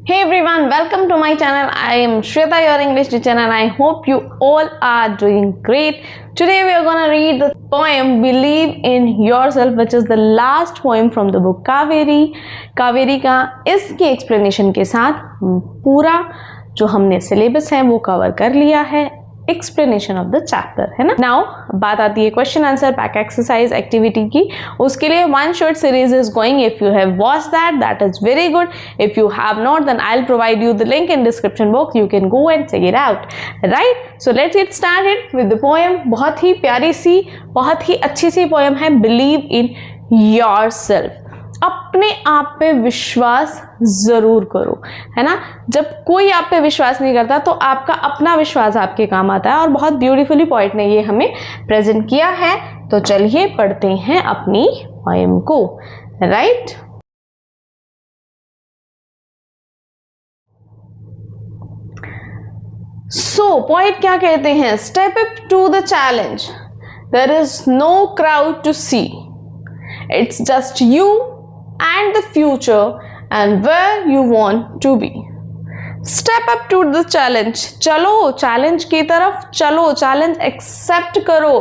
Hey everyone, welcome to my channel. I am Shweta, your English teacher, and I hope you all are doing great. Today we are going to read the poem Believe in Yourself, which is the last poem from the book Kaveri. Kaveri का इसके explanation के साथ पूरा जो हमने syllabus है वो cover कर लिया है, एक्सप्लेनेशन ऑफ द चैप्टर, है ना। नाउ बात आती है question answer back exercise activity की। उसके लिए one short series is going. If you have watch that is very good. If you have not, then I will provide you the link in description box, you can go and check it out, right. So let's get started with the poem. बहुत ही प्यारी सी, बहुत ही अच्छी सी poem है, believe in yourself. अपने आप पे विश्वास जरूर करो, है ना। जब कोई आप पे विश्वास नहीं करता तो आपका अपना विश्वास आपके काम आता है, और बहुत ब्यूटीफुली पोएट ने ये हमें प्रेजेंट किया है। तो चलिए पढ़ते हैं अपनी पोएम को, राइट। सो पोएट क्या कहते हैं? Step up to the challenge, there is no crowd to see, it's just you and the future and where you want to be. Step up to the challenge. चलो challenge की तरफ चलो, challenge accept करो।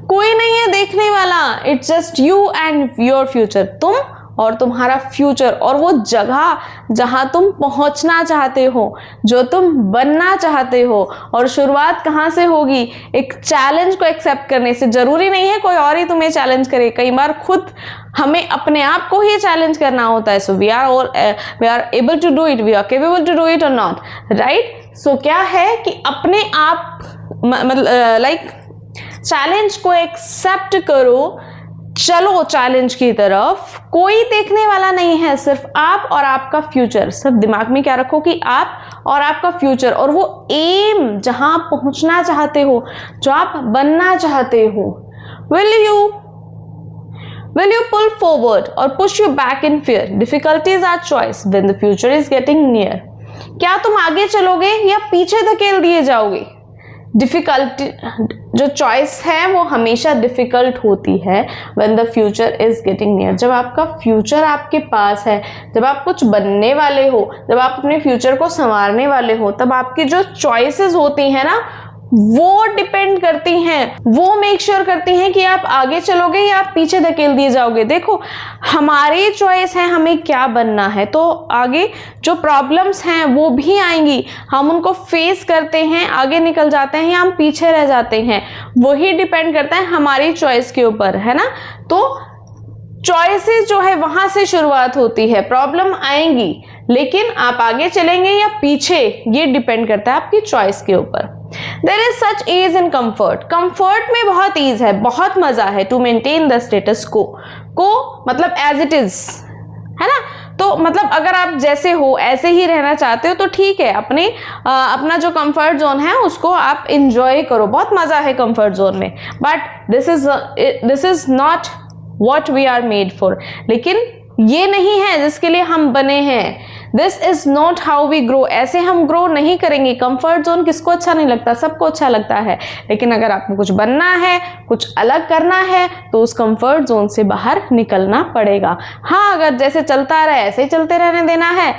कोई नहीं है देखने वाला, it's just you and your future. तुम और तुम्हारा फ्यूचर, और वो जगह जहां तुम पहुंचना चाहते हो, जो तुम बनना चाहते हो। और शुरुआत कहां से होगी? एक चैलेंज को एक्सेप्ट करने से। जरूरी नहीं है कोई और ही तुम्हें चैलेंज करे, कई बार खुद हमें अपने आप को ही चैलेंज करना होता है। So we are able to do it, we are capable to do it or not, right. So क्या है कि अपने आप मतलब लाइक चैलेंज को एक्सेप्ट करो, चलो चैलेंज की तरफ। कोई देखने वाला नहीं है, सिर्फ आप और आपका फ्यूचर। सिर्फ दिमाग में क्या रखो कि आप और आपका फ्यूचर, और वो एम जहां पहुंचना चाहते हो, जो आप बनना चाहते हो। Will you pull forward or push you back in fear? Difficulties are choice when the future is getting near. क्या तुम आगे चलोगे या पीछे धकेल दिए जाओगे? डिफिकल्टी जो चॉइस है वो हमेशा डिफिकल्ट होती है when the future is getting near. जब आपका फ्यूचर आपके पास है, जब आप कुछ बनने वाले हो, जब आप अपने फ्यूचर को संवारने वाले हो, तब आपकी जो चॉइसेस होती हैं ना, वो डिपेंड करती हैं, वो मेक श्योर करती हैं कि आप आगे चलोगे या आप पीछे धकेल दिए जाओगे। देखो हमारी चॉइस है हमें क्या बनना है, तो आगे जो प्रॉब्लम्स हैं वो भी आएंगी, हम उनको फेस करते हैं, आगे निकल जाते हैं या हम पीछे रह जाते हैं, वही डिपेंड करता है हमारी चॉइस के ऊपर, है ना। तो चॉइसेस जो है वहां से शुरुआत होती है। प्रॉब्लम आएंगी लेकिन आप आगे चलेंगे या पीछे, ये डिपेंड करता है आपकी चॉइस के ऊपर। There is such ease in comfort. Comfort में बहुत ईज है, बहुत मजा है। To maintain the status quo. को मतलब as it is, है ना। तो मतलब अगर आप जैसे हो ऐसे ही रहना चाहते हो तो ठीक है, अपना जो कंफर्ट जोन है उसको आप इंजॉय करो, बहुत मजा है कंफर्ट जोन में। But this is not what we are made for. लेकिन ये नहीं है जिसके लिए हम बने हैं। This is not how we grow. ऐसे हम ग्रो नहीं करेंगे। कंफर्ट जोन किसको अच्छा नहीं लगता? सबको अच्छा लगता है। लेकिन अगर आपको कुछ बनना है, कुछ अलग करना है, तो उस कंफर्ट जोन से बाहर निकलना पड़ेगा। हाँ, अगर जैसे चलता रहे ऐसे ही चलते रहने देना है,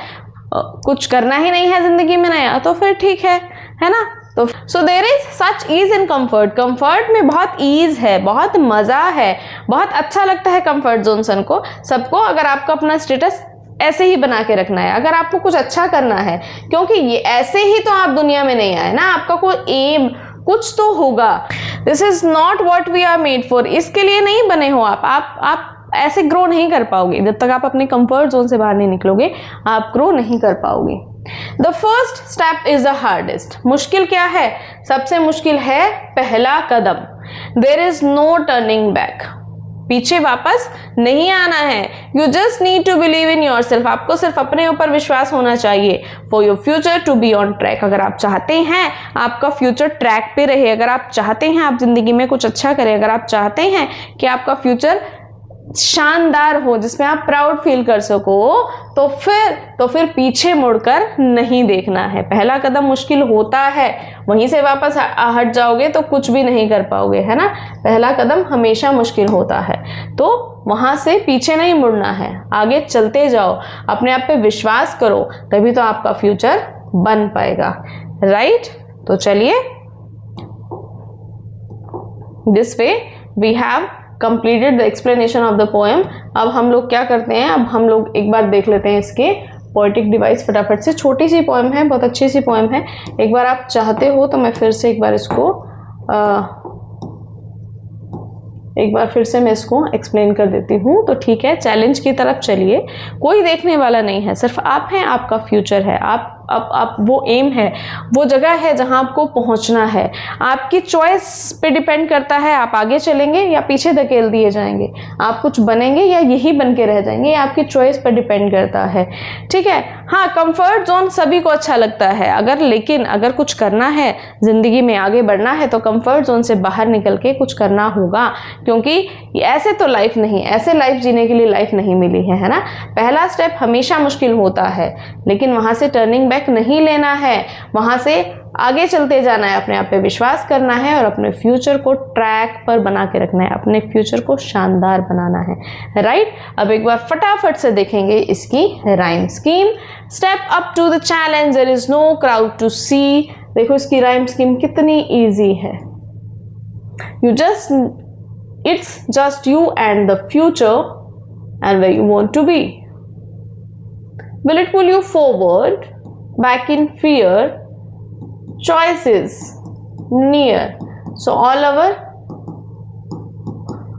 कुछ करना ही नहीं है जिंदगी में नया, तो फिर ठीक है ना। तो so there is such ease in comfort. Comfort में बहुत ईज है, बहुत मजा है, बहुत अच्छा लगता है कंफर्ट जोन सबको। अगर आपको अपना स्टेटस ऐसे ही बना के रखना है, अगर आपको कुछ अच्छा करना है, क्योंकि ये ऐसे ही तो आप दुनिया में नहीं आए ना, आपका कोई एम कुछ तो होगा। This is not what we are made for. इसके लिए नहीं बने हो आप ऐसे ग्रो नहीं कर पाओगे। जब तक आप अपने कंफर्ट जोन से बाहर नहीं निकलोगे, आप ग्रो नहीं कर पाओगे। The first step is the hardest. मुश्किल क्या है? सबसे मुश्किल है पहला कदम। There is no turning back. पीछे वापस नहीं आना है। You just need to believe in yourself. आपको सिर्फ अपने ऊपर विश्वास होना चाहिए for your future to be on track. अगर आप चाहते हैं आपका फ्यूचर ट्रैक पे रहे, अगर आप चाहते हैं आप जिंदगी में कुछ अच्छा करें, अगर आप चाहते हैं कि आपका फ्यूचर शानदार हो, जिसमें आप प्राउड फील कर सको, तो फिर पीछे मुड़कर नहीं देखना है। पहला कदम मुश्किल होता है, वहीं से वापस हट जाओगे तो कुछ भी नहीं कर पाओगे, है ना। पहला कदम हमेशा मुश्किल होता है, तो वहां से पीछे नहीं मुड़ना है, आगे चलते जाओ, अपने आप पे विश्वास करो, तभी तो आपका फ्यूचर बन पाएगा, राइट? तो चलिए, this way we have completed the explanation of the poem. अब हम लोग क्या करते हैं, अब हम लोग एक बार देख लेते हैं इसके पोएटिक डिवाइस फटाफट से। छोटी सी पोएम है, बहुत अच्छी सी पोएम है। एक बार आप चाहते हो तो मैं फिर से एक बार फिर मैं इसको एक्सप्लेन कर देती हूँ, तो ठीक है। चैलेंज की तरफ चलिए, कोई देखने वाला नहीं है, सिर्फ आप हैं, आपका फ्यूचर है, आप वो एम है, वो जगह है जहां आपको पहुंचना है। आपकी चॉइस पे डिपेंड करता है, आप आगे चलेंगे या पीछे धकेल दिए जाएंगे, आप कुछ बनेंगे या यही बन के रह जाएंगे, ये आपकी चॉइस पर डिपेंड करता है, ठीक है। हाँ, कंफर्ट जोन सभी को अच्छा लगता है, लेकिन अगर कुछ करना है, जिंदगी में आगे बढ़ना है, तो कंफर्ट जोन से बाहर निकल के कुछ करना होगा, क्योंकि ऐसे तो लाइफ नहीं, ऐसे लाइफ जीने के लिए लाइफ नहीं मिली है ना। पहला स्टेप हमेशा मुश्किल होता है, लेकिन वहां से टर्निंग बैक नहीं लेना है, वहां से आगे चलते जाना है, अपने आप पे विश्वास करना है और अपने फ्यूचर को ट्रैक पर बना के रखना है, अपने फ्यूचर को शानदार बनाना है, राइट? अब एक बार फटाफट से देखेंगे इसकी rhyme scheme. Step up to the challenge, there is no crowd to see. देखो इसकी राइम स्कीम कितनी इजी है। It's just you and the future and where you want to be. Will it pull you forward, back in fear? Choice is near. So all our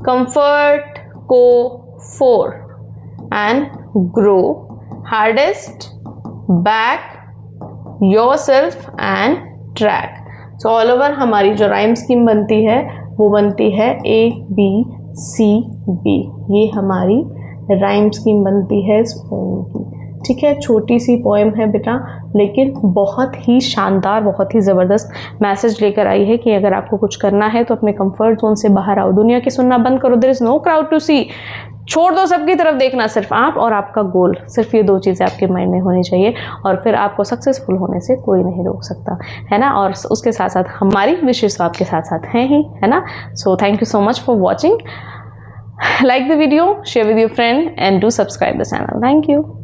comfort go for and grow hardest, back yourself and track. So all over हमारी जो rhyme scheme बनती है वो बनती है ABCB। ये हमारी rhyme scheme बनती है इस पोएम की, ठीक है। छोटी सी पोएम है बेटा, लेकिन बहुत ही शानदार, बहुत ही ज़बरदस्त मैसेज लेकर आई है कि अगर आपको कुछ करना है तो अपने कंफर्ट जोन से बाहर आओ, दुनिया की सुनना बंद करो, there is no crowd to see. छोड़ दो सबकी तरफ देखना, सिर्फ आप और आपका गोल, सिर्फ ये दो चीज़ें आपके माइंड में होनी चाहिए, और फिर आपको सक्सेसफुल होने से कोई नहीं रोक सकता, है ना। और उसके साथ साथ हमारी विशेष तो आपके साथ साथ हैं ही, है ना। So thank you so much for watching. Like the video, share with your friend and do subscribe the channel. Thank you.